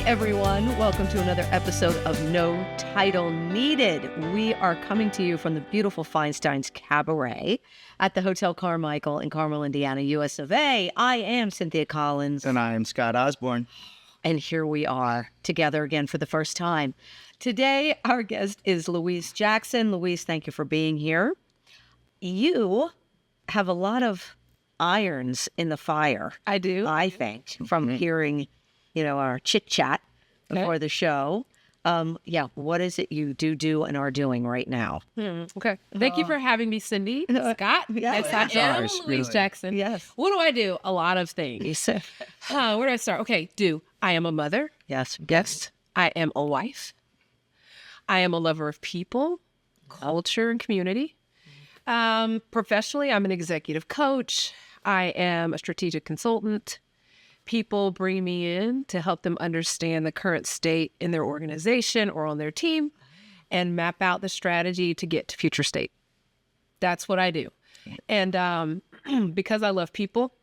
everyone. Welcome to another episode of No Title Needed. We are coming to you from the beautiful Feinstein's Cabaret at the Hotel Carmichael in Carmel, Indiana, US of A. I am Cynthia Collins. And I am Scott Osborne. And here we are together again for the first time. Today, our guest is Louise Jackson. Louise, thank you for being here. You have a lot of irons in the fire. I do. I think, from hearing, our chit-chat before the show. What is it you do and are doing right now? Okay. Thank you for having me, Cindy. Scott. Yes. Yes, I am Louise Jackson. Yes. What do I do? A lot of things. Where do I start? Okay, I am a mother. Yes. I am a wife. I am a lover of people, culture, and community. Professionally, I'm an executive coach. I am a strategic consultant. People bring me in to help them understand the current state in their organization or on their team and map out the strategy to get to future state. That's what I do. And because I love people,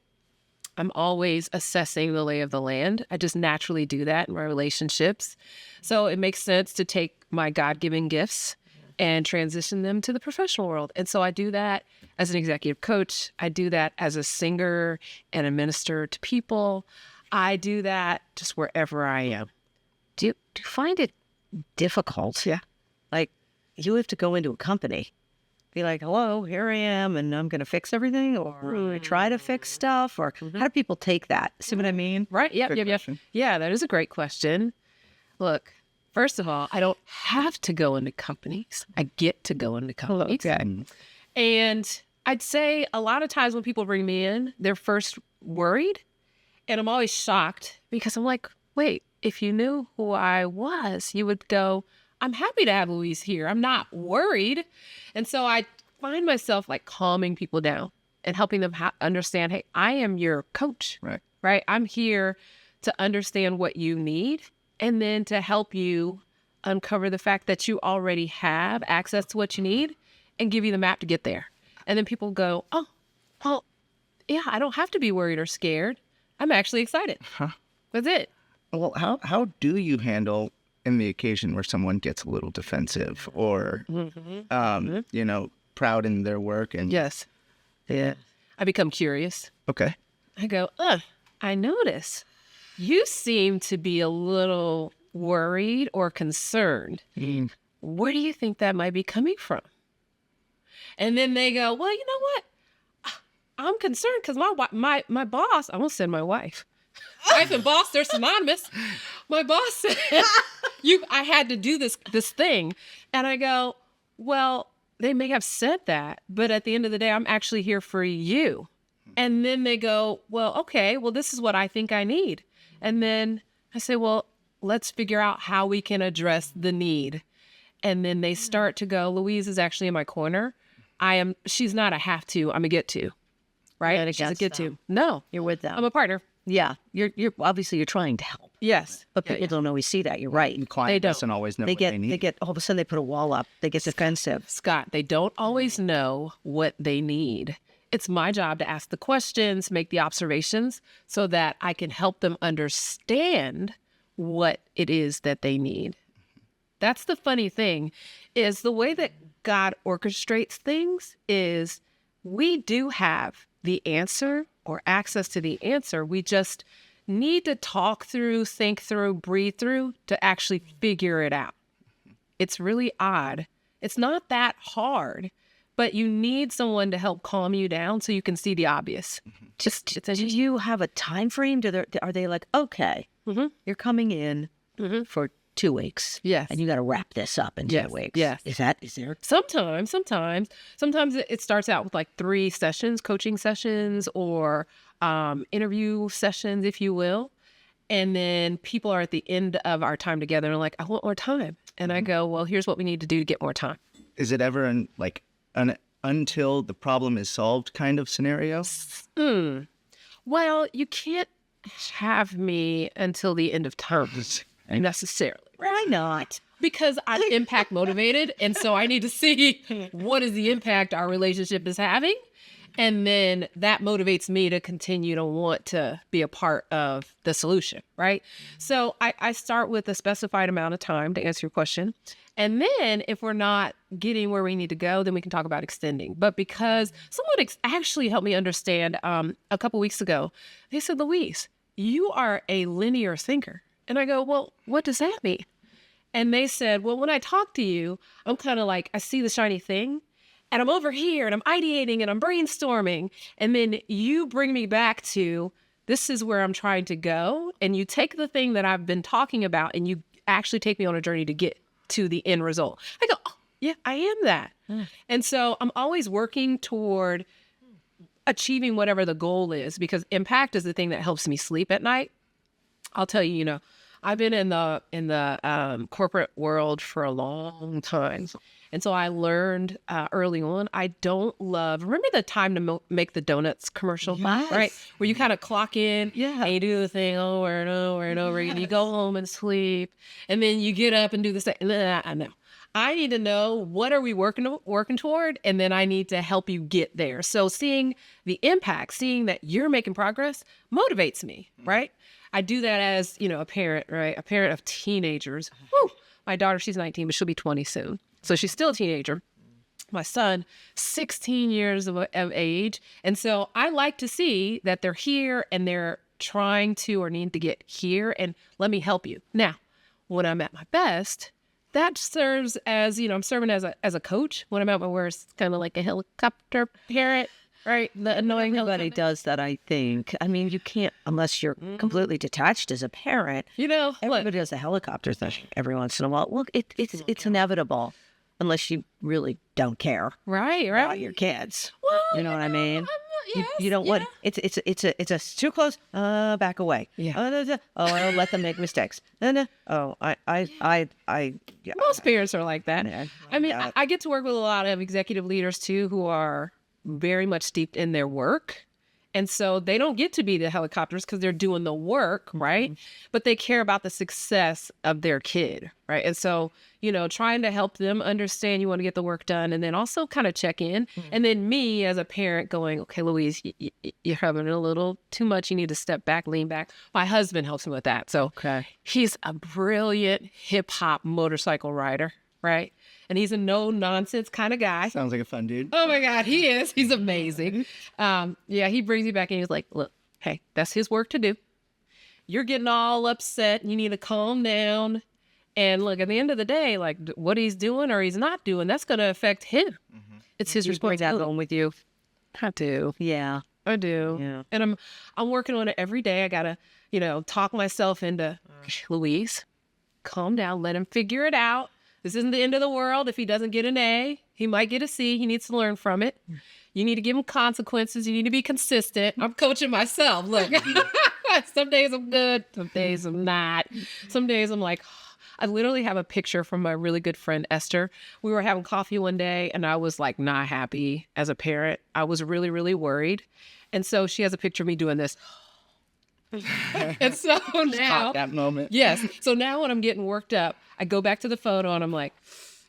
I'm always assessing the lay of the land. I just naturally do that in my relationships. So it makes sense to take my God-given gifts and transition them to the professional world. And so I do that as an executive coach. I do that as a singer and a minister to people. I do that just wherever I am. Do you find it difficult? Yeah. Like, you have to go into a company, be like, hello, here I am, and I'm going to fix everything, or try to fix stuff, or how do people take that? See what I mean? Right. Yeah. Yeah, that is a great question. Look, first of all, I don't have to go into companies. I get to go into companies. Okay. And I'd say a lot of times when people bring me in, they're first worried. And I'm always shocked because I'm like, wait, if you knew who I was, you would go, I'm happy to have Louise here. I'm not worried. And so I find myself like calming people down and helping them understand, hey, I am your coach. Right. I'm here to understand what you need and then to help you uncover the fact that you already have access to what you need and give you the map to get there. And then people go, oh, well, yeah, I don't have to be worried or scared. I'm actually excited. That's it. Well, how do you handle in the occasion where someone gets a little defensive or, proud in their work? And Yes. Yeah. I become curious. Okay. I go, I notice you seem to be a little worried or concerned. Where do you think that might be coming from? And then they go, well, you know what? I'm concerned because my boss, I won't send my wife. Wife and boss, they're synonymous. My boss said, I had to do this thing. And I go, well, they may have said that, but at the end of the day, I'm actually here for you. And then they go, well, okay, well, this is what I think I need. And then I say, well, let's figure out how we can address the need. And then they start to go, Louise is actually in my corner. She's not a have to, I'm a get to. Right? She's a get to. No. You're with them. I'm a partner. Yeah. You're obviously you're trying to help. Yes. But people don't always see that. You're right. The client doesn't always know what they need. They get, all of a sudden they put a wall up. They get defensive. Scott, they don't always know what they need. It's my job to ask the questions, make the observations so that I can help them understand what it is that they need. That's the funny thing is the way that God orchestrates things is we do have the answer or access to the answer. We just need to talk through, think through, breathe through to actually figure it out. It's really odd. It's not that hard, but you need someone to help calm you down so you can see the obvious. Do you have a time frame? Are they like, okay, you're coming in for 2 weeks. Yes. And you got to wrap this up in 2 weeks. Yes. Is there? Sometimes it starts out with like 3 sessions, coaching sessions or interview sessions, if you will. And then people are at the end of our time together and are like, I want more time. And I go, well, here's what we need to do to get more time. Is it ever an until the problem is solved kind of scenario? Well, you can't have me until the end of term necessarily. Why not? Because I'm impact motivated. And so I need to see what is the impact our relationship is having. And then that motivates me to continue to want to be a part of the solution, right? So I start with a specified amount of time to answer your question. And then if we're not getting where we need to go, then we can talk about extending. But because someone actually helped me understand a couple weeks ago, they said, Louise, you are a linear thinker. And I go, well, what does that mean? And they said, well, when I talk to you, I'm kind of like, I see the shiny thing and I'm over here and I'm ideating and I'm brainstorming. And then you bring me back to, this is where I'm trying to go. And you take the thing that I've been talking about and you actually take me on a journey to get to the end result. I go, oh, yeah, I am that. And so I'm always working toward achieving whatever the goal is, because impact is the thing that helps me sleep at night. I'll tell you, I've been in the corporate world for a long time. And so I learned early on, I don't love, remember the time to make the donuts commercial, Yes. right? Where you kind of clock in Yeah. and you do the thing over and over and over. And you go home and sleep. And then you get up and do the same. I know. I need to know, what are we working toward? And then I need to help you get there. So seeing the impact, seeing that you're making progress motivates me, right? I do that as, a parent, right? A parent of teenagers. Woo! My daughter, she's 19, but she'll be 20 soon. So she's still a teenager. My son, 16 years of age. And so I like to see that they're here and they're trying to or need to get here, and let me help you. Now, when I'm at my best, that serves as, I'm serving as a coach. When I'm at my worst, it's kind of like a helicopter parent, right? The annoying Everybody helicopter. does that, I think. I mean, you can't, unless you're completely detached as a parent. Look, Everybody does a helicopter thing every once in a while. Look, it's inevitable, unless you really don't care right. about your kids. Well, You know what I mean? yes, You don't want it's a too close. Back away. Yeah. I'll let them make mistakes. No. Oh, yeah. Most parents are like that. Yeah. I mean, Yeah. I get to work with a lot of executive leaders too, who are very much steeped in their work. And so they don't get to be the helicopters because they're doing the work, right? But they care about the success of their kid, right? And so, trying to help them understand you want to get the work done, and then also kind of check in. And then me as a parent going, okay, Louise, you're having a little too much. You need to step back, lean back. My husband helps me with that. So Okay. he's a brilliant hip hop motorcycle rider, right? And he's a no-nonsense kind of guy. Sounds like a fun dude. Oh my God, he is. He's amazing. He brings me back and he's like, look, hey, that's his work to do. You're getting all upset. You need to calm down. And look, at the end of the day, like what he's doing or he's not doing, that's going to affect him. It's his You bring that responsibility. home with you. I do. Yeah. I do. Yeah. And I'm working on it every day. I got to, talk myself into, Louise, calm down. Let him figure it out. This isn't the end of the world. If he doesn't get an A, he might get a C. He needs to learn from it. You need to give him consequences. You need to be consistent. I'm coaching myself. Look, some days I'm good. Some days I'm not. Some days I'm like, I literally have a picture from my really good friend, Esther. We were having coffee one day and I was like not happy as a parent. I was really, really worried. And so she has a picture of me doing this. And so now, Caught that moment. yes. So now when I'm getting worked up, I go back to the photo and I'm like,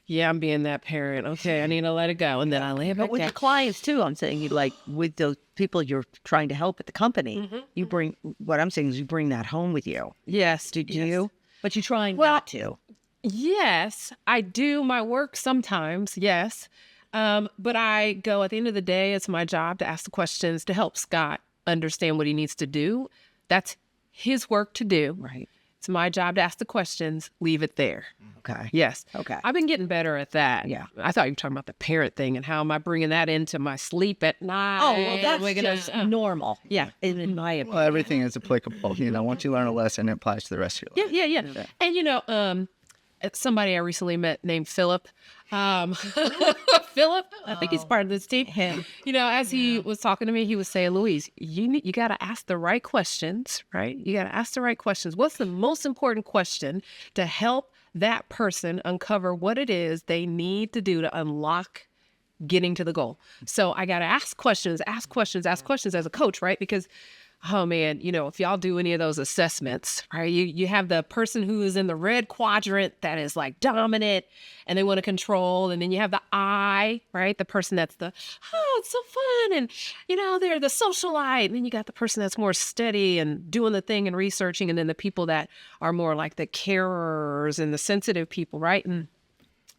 yeah, I'm being that parent. Okay, I need to let it go. And then I lay it But back with down. your clients too, I'm saying you like with those people you're trying to help at the company, you bring what I'm saying is you bring that home with you. Yes. Do you? But you're trying Well, not to. Yes, I do my work sometimes. Yes. But I go at the end of the day, it's my job to ask the questions to help Scott understand what he needs to do. That's his work to do. Right. It's my job to ask the questions, leave it there. Okay. Yes. Okay. I've been getting better at that. Yeah. I thought you were talking about the parent thing and how am I bringing that into my sleep at night? Oh, well, that's We're gonna- just normal. Yeah, in my opinion. Well, everything is applicable. Once you learn a lesson, it applies to the rest of your life. Yeah. And somebody I recently met named Philip. Philip, I think he's part of this team. As he was talking to me, he was saying, Louise, you got to ask the right questions, right? You got to ask the right questions. What's the most important question to help that person uncover what it is they need to do to unlock getting to the goal? So I got to ask questions as a coach, right? Because oh man, if y'all do any of those assessments, right, you have the person who is in the red quadrant that is like dominant and they want to control. And then you have the I, right? The person that's it's so fun. And, they're the socialite. And then you got the person that's more steady and doing the thing and researching. And then the people that are more like the carers and the sensitive people, right? And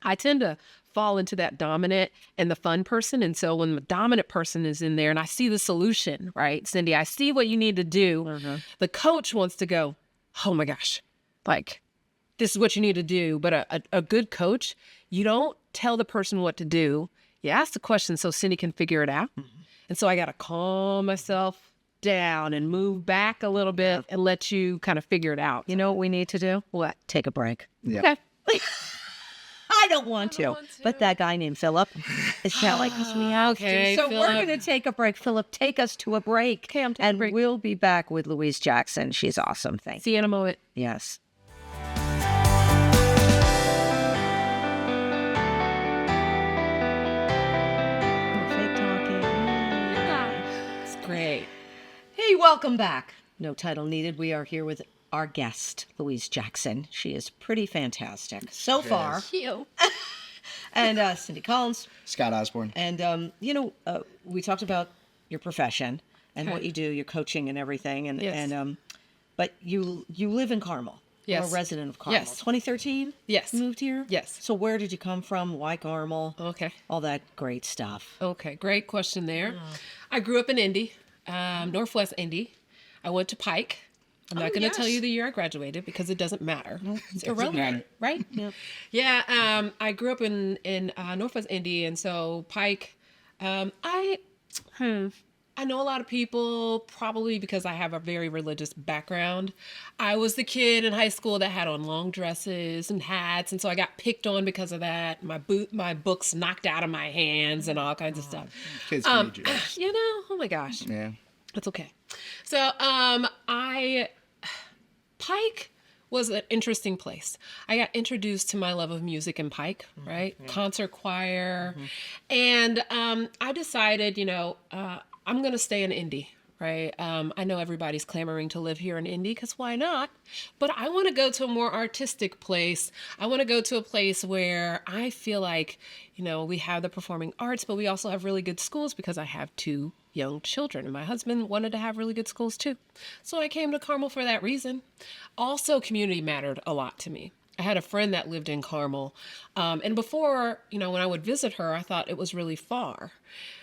I tend to fall into that dominant and the fun person. And so when the dominant person is in there and I see the solution, right, Cindy, I see what you need to do. The coach wants to go, oh my gosh, like this is what you need to do. But a good coach, you don't tell the person what to do. You ask the question so Cindy can figure it out. And so I got to calm myself down and move back a little bit and let you kind of figure it out. You know what we need to do? What? Take a break. Yeah. Okay. I don't want to. But that guy named Philip is telling us we have Okay, to. So we're Philip. going to take a break. Philip, take us to a break. Okay, I'm taking a and break. we'll be back with Louise Jackson. She's awesome. Thank you. See you in a moment. Yes. Fake talking. It's great. Hey, welcome back. No title needed. We are here with our guest, Louise Jackson. She is pretty fantastic so far. You. And Cindy Collins. Scott Osborne. And, we talked about your profession and what you do, your coaching and everything. And, Yes. but you live in Carmel. You're Yes. a resident of Carmel. Yes. 2013? Yes. You moved here? Yes. So where did you come from? Why Carmel? Okay. All that great stuff. Okay. Great question there. I grew up in Indy, Northwest Indy. I went to Pike. I'm not going to tell you the year I graduated because it doesn't matter. It's irrelevant, right? Yep. Yeah. I grew up in Northwest Indy, and so Pike. I know a lot of people probably because I have a very religious background. I was the kid in high school that had on long dresses and hats, and so I got picked on because of that. My books knocked out of my hands and all kinds of stuff. Kids can be Jewish. Oh my gosh. Yeah. That's okay. So, Pike was an interesting place. I got introduced to my love of music in Pike, right? Concert choir. And I decided, I'm going to stay in Indy, right? I know everybody's clamoring to live here in Indy because why not? But I want to go to a more artistic place. I want to go to a place where I feel like, we have the performing arts, but we also have really good schools because I have 2 young children. And my husband wanted to have really good schools too. So I came to Carmel for that reason. Also, community mattered a lot to me. I had a friend that lived in Carmel. And before, when I would visit her, I thought it was really far.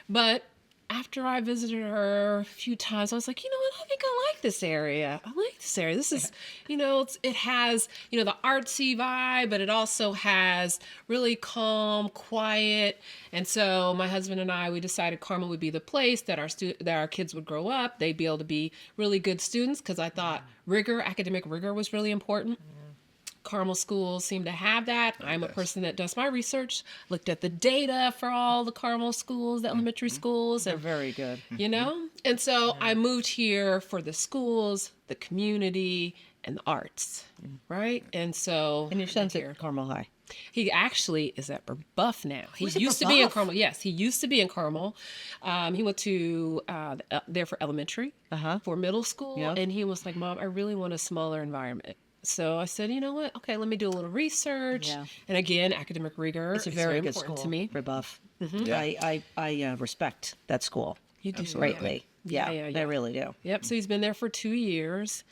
But after I visited her a few times, I was like, you know what? I think I like this area. I like this area. This is, it has, the artsy vibe, but it also has really calm, quiet. And so my husband and I, we decided Carmel would be the place that our kids would grow up. They'd be able to be really good students because I thought academic rigor was really important. Carmel schools seem to have that. I'm a person that does my research, looked at the data for all the Carmel schools, the elementary schools. They're And, very good. And so I moved here for the schools, the community, and the arts, right? And so... And your son's at Carmel High. He actually is at Buff now. He Was it used to be in Buff? Carmel. Yes, he used to be in Carmel. He went to there for elementary, for middle school. Yeah. And he was like, Mom, I really want a smaller environment. So I said, you know what? Okay, let me do a little research. Yeah. And again, academic rigor It's a is very good important school. to me. Rebuff. Yeah. I respect that school. You do. Greatly. Yeah, Yeah. I really do. Yep. So he's been there for 2 years.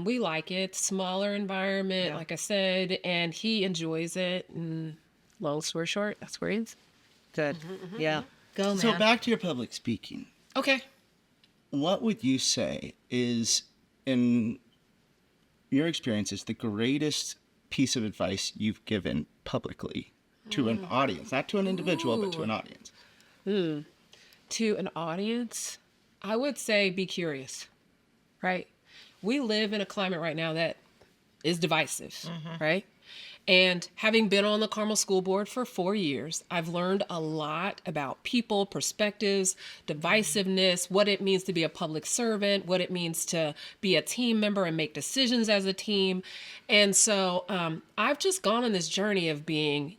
We like it. Smaller environment, like I said, and he enjoys it. And long story short, that's where he is. Good. Yeah. Go, man. So back to your public speaking. Okay. What would you say is, in your experience, is the greatest piece of advice you've given publicly to an audience? Not to an individual, but to an audience. To an audience, I would say be curious, right? We live in a climate right now that is divisive, right? And having been on the Carmel School Board for 4 years, I've learned a lot about people, perspectives, divisiveness, what it means to be a public servant, what it means to be a team member and make decisions as a team. And so I've just gone on this journey of being,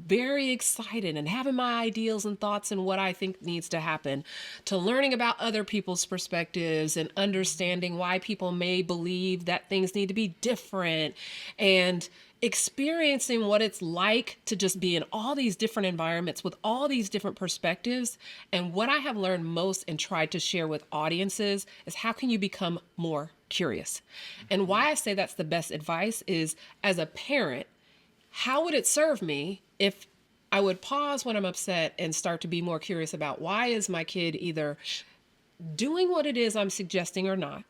very excited and having my ideals and thoughts and what I think needs to happen, to learning about other people's perspectives and understanding why people may believe that things need to be different, and experiencing what it's like to just be in all these different environments with all these different perspectives. And what I have learned most and tried to share with audiences is, how can you become more curious? And why I say that's the best advice is, as a parent, how would it serve me if I would pause when I'm upset and start to be more curious about, why is my kid either doing what it is I'm suggesting or not?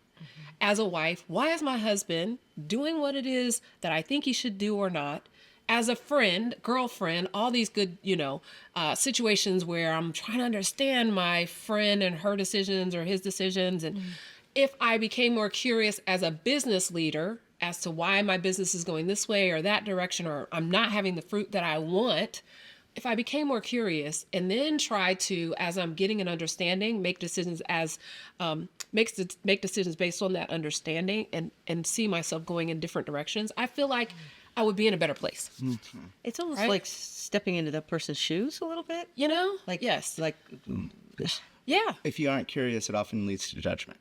As a wife, why is my husband doing what it is that I think he should do or not? As a friend, girlfriend, all these good, situations where I'm trying to understand my friend and her decisions or his decisions. And if I became more curious as a business leader as to why my business is going this way or that direction, or I'm not having the fruit that I want, if I became more curious and then try to, as I'm getting an understanding, make decisions make decisions based on that understanding, and see myself going in different directions, I feel like I would be in a better place. It's almost Right? like stepping into that person's shoes a little bit. Like, Yes. Like, Yeah. If you aren't curious, it often leads to judgment.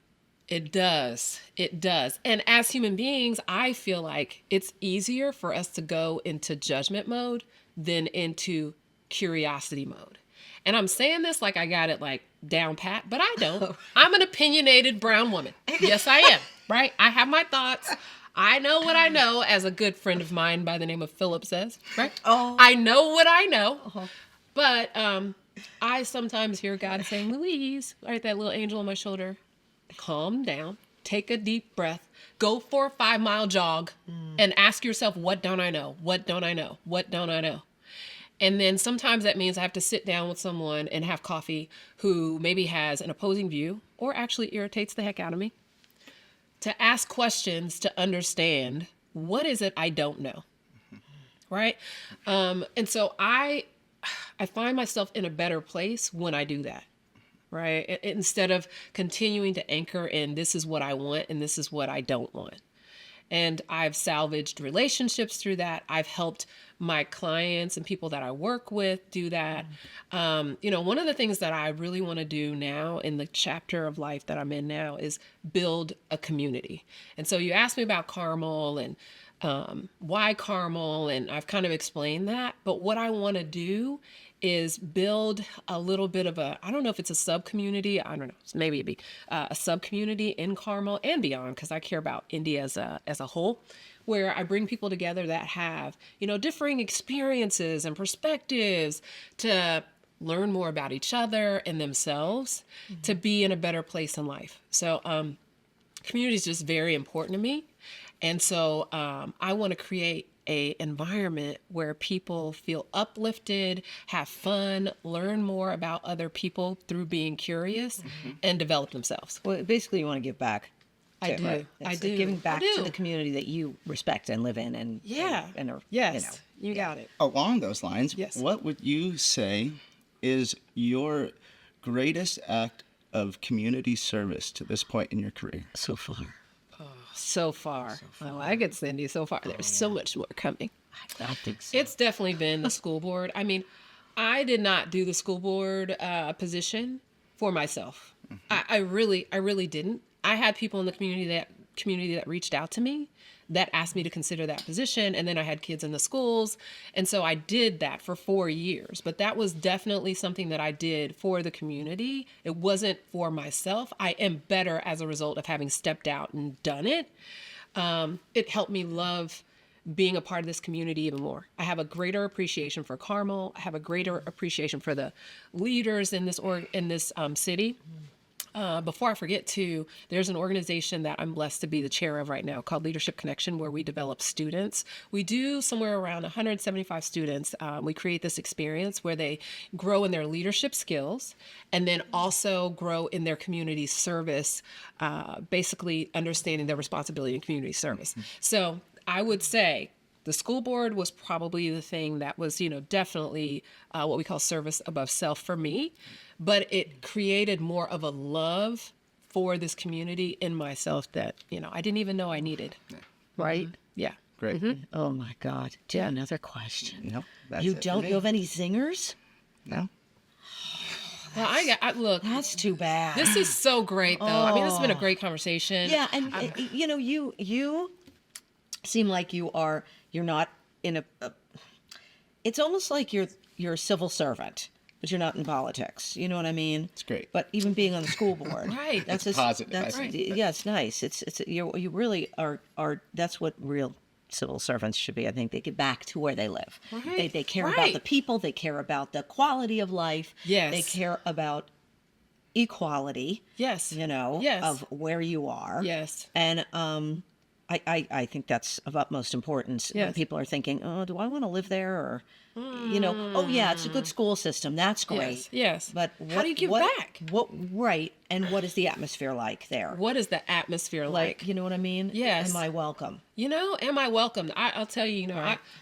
It does. It does. And as human beings, I feel like it's easier for us to go into judgment mode than into curiosity mode. And I'm saying this like I got it like down pat, but I don't. I'm an opinionated brown woman. Yes, I am. Right? I have my thoughts. I know what I know, as a good friend of mine by the name of Philip says. Right? Oh. I know what I know. But I sometimes hear God saying, Louise, right, that little angel on my shoulder, calm down, take a deep breath, go for a 5-mile jog, and ask yourself, what don't I know? What don't I know? What don't I know? And then sometimes that means I have to sit down with someone and have coffee who maybe has an opposing view or actually irritates the heck out of me, to ask questions to understand, what is it I don't know? Right? And so I find myself in a better place when I do that. Right? Instead of continuing to anchor in, this is what I want and this is what I don't want. And I've salvaged relationships through that. I've helped my clients and people that I work with do that. One of the things that I really want to do now in the chapter of life that I'm in now is build a community. And so you asked me about Carmel and why Carmel, and I've kind of explained that. But what I want to do is build a little bit of a, I don't know if it's a sub-community, I don't know, maybe it'd be a sub-community in Carmel and beyond, because I care about India as a whole, where I bring people together that have, differing experiences and perspectives to learn more about each other and themselves, to be in a better place in life. So community is just very important to me. And so I want to create a environment where people feel uplifted, have fun, learn more about other people through being curious, and develop themselves. well, basically, you want to give back. I do. Right? I It's do. Giving back I to do. the community that you respect and live in, and Yeah. and are, Yes. You got it. Along those lines, Yes. what would you say is your greatest act of community service to this point in your career? so far. So far. Oh, I get Cindy. So far. There's so much more coming. I think so. It's definitely been the school board. I mean, I did not do the school board position for myself. I really didn't. I had people in the community that reached out to me, that asked me to consider that position. And then I had kids in the schools. And so I did that for 4 years. But that was definitely something that I did for the community. It wasn't for myself. I am better as a result of having stepped out and done it. It helped me love being a part of this community even more. I have a greater appreciation for Carmel. I have a greater appreciation for the leaders in this city. Before I forget too, there's an organization that I'm blessed to be the chair of right now called Leadership Connection, where we develop students. We do somewhere around 175 students. We create this experience where they grow in their leadership skills and then also grow in their community service, basically understanding their responsibility in community service. So I would say The school board was probably the thing that was, definitely what we call service above self for me, but it created more of a love for this community in myself that, I didn't even know I needed. Right? Yeah. Great. Oh my God. Do you have another question? No, that's You it for don't? me. You have any zingers? No. Well, look, That's too bad. this is so great though. I mean, this has been a great conversation. Yeah, and you seem like you're not in a it's almost like you're a civil servant, but you're not in politics. You know what I mean? It's great. But even being on the school board, Right. That's It's positive, I That's think. yeah, it's nice. It's you really are. That's what real civil servants should be. I think they get back to where they live. Right. They care about Right. the people. They care about the quality of life. Yes. They care about equality. Yes. Yes. Of where you are. Yes. And I think that's of utmost importance when Yes. people are thinking, oh, do I want to live there? Or, oh, yeah, it's a good school system. That's great. Yes. But How do you give back? Right. And what is the atmosphere like there? What is the atmosphere like? You know what I mean? Yes. Am I welcome? Am I welcome? I'll tell you,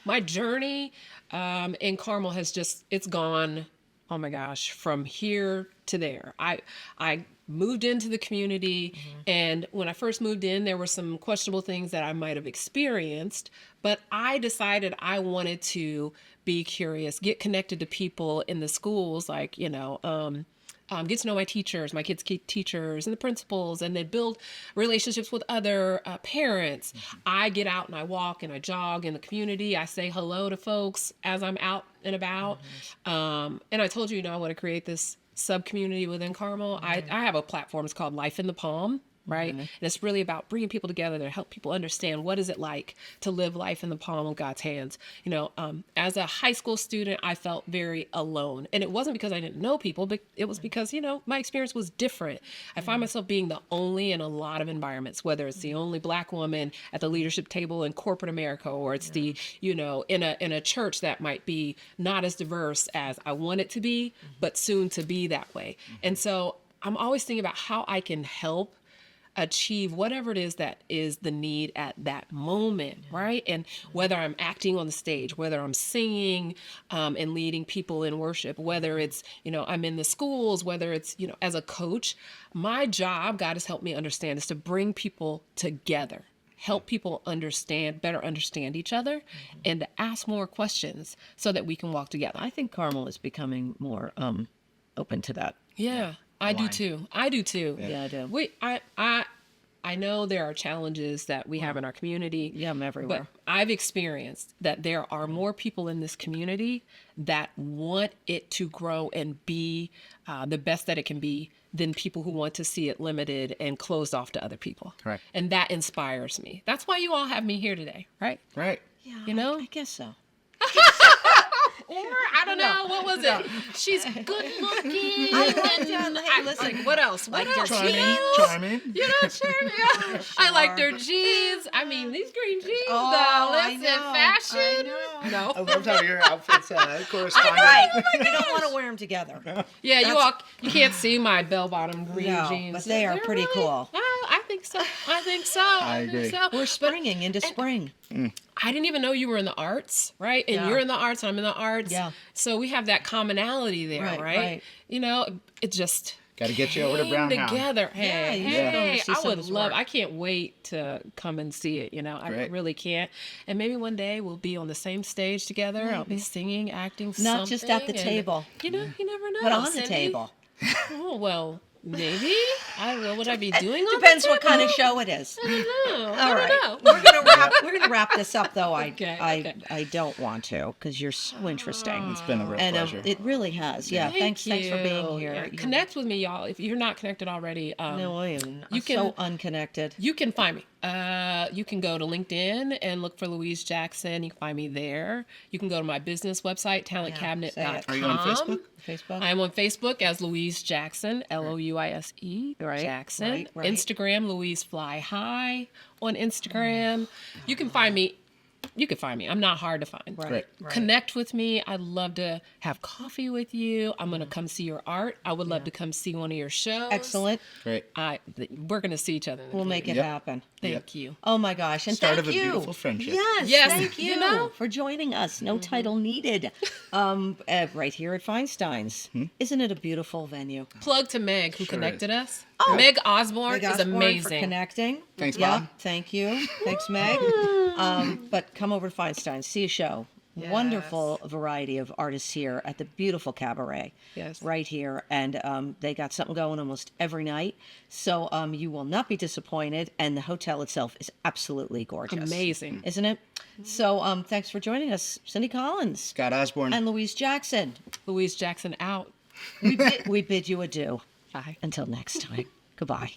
my journey in Carmel has it's gone, oh my gosh, from here to there. I moved into the community, and when I first moved in, there were some questionable things that I might have experienced, but I decided I wanted to be curious, get connected to people in the schools, like, get to know my teachers, my kids' teachers and the principals, and then build relationships with other parents. I get out and I walk and I jog in the community. I say hello to folks as I'm out and about. And I told you, I want to create this sub-community within Carmel. I have a platform. It's called Life in the Palm. Right. And it's really about bringing people together to help people understand what is it like to live life in the palm of God's hands. As a high school student, I felt very alone. And it wasn't because I didn't know people, but it was because, my experience was different. I find myself being the only in a lot of environments, whether it's the only Black woman at the leadership table in corporate America, or it's the, in a church that might be not as diverse as I want it to be, but soon to be that way. And so I'm always thinking about how I can help achieve whatever it is that is the need at that moment, right? And whether I'm acting on the stage, whether I'm singing and leading people in worship, whether it's, I'm in the schools, whether it's, as a coach, my job, God has helped me understand, is to bring people together, help people better understand each other, and to ask more questions so that we can walk together. I think Carmel is becoming more open to that. Yeah. I do too. Yeah, I do. I know there are challenges that we have in our community. Yeah, I'm everywhere. But I've experienced that there are more people in this community that want it to grow and be the best that it can be than people who want to see it limited and closed off to other people. Correct. And that inspires me. That's why you all have me here today, right? Right. Yeah, I guess so. Or, I don't know, what was it? She's good looking. Hey, listen, what else? What else? Charming. Charming. I liked her jeans. I mean, these green jeans, though. Listen, fashion. No. I love how your outfits correspond. You don't want to wear them together. Yeah, you can't see my bell-bottom green jeans. But they are pretty cool. I think so. I agree. We're springing into spring. I didn't even know you were in the arts, right? And you're in the arts, and I'm in the arts. Yeah. So we have that commonality there, right? It just got to get you over to Brown House. Together. Hey, see I some of would his love. work. I can't wait to come and see it. I Great. really can't. And maybe one day we'll be on the same stage together. I'll be singing, acting, Not just at the and, table. You never know. But on the Cindy. table. Oh well. Maybe. I don't know what I'd be doing on Depends the what kind of table. show it is. I don't know. All right. I don't know. We're gonna wrap this up though. Okay. I don't want to because you're so interesting. It's been a real And pleasure. it really has. Yeah. Thanks for being here. Yeah. Connect with me, y'all. If you're not connected already, No, I am. You can- so unconnected. you can find me. You can go to LinkedIn and look for Louise Jackson. You can find me there. You can go to my business website, talentcabinet.com. Are you on Facebook? Facebook. I am on Facebook as Louise Jackson, Louise Right, Jackson. right. Instagram, Louise Fly High on Instagram. You can find me you can find me. I'm not hard to find. Right. Connect with me. I'd love to have coffee with you. I'm going to come see your art. I would love to come see one of your shows. Excellent. Great. We're going to see each other. We'll make it Yep. happen. Thank you. Oh my gosh. And Start thank of a you. beautiful friendship. Yes, thank you you know? for joining us. No title needed. Right here at Feinstein's. Isn't it a beautiful venue? Plug to Meg, who Sure connected is. us. Meg Osborne Meg is Osborne amazing. for connecting. Thanks, Yeah, Mom. thank you. Thanks, Meg. But come over to Feinstein's, see a show. Wonderful variety of artists here at the beautiful cabaret. Yes. Right here. And they got something going almost every night. So you will not be disappointed. And the hotel itself is absolutely gorgeous. Amazing. Isn't it? So thanks for joining us, Cindy Collins Scott Osborne. and Louise Jackson. Louise Jackson out. We bid you adieu. Bye. Until next time. Goodbye.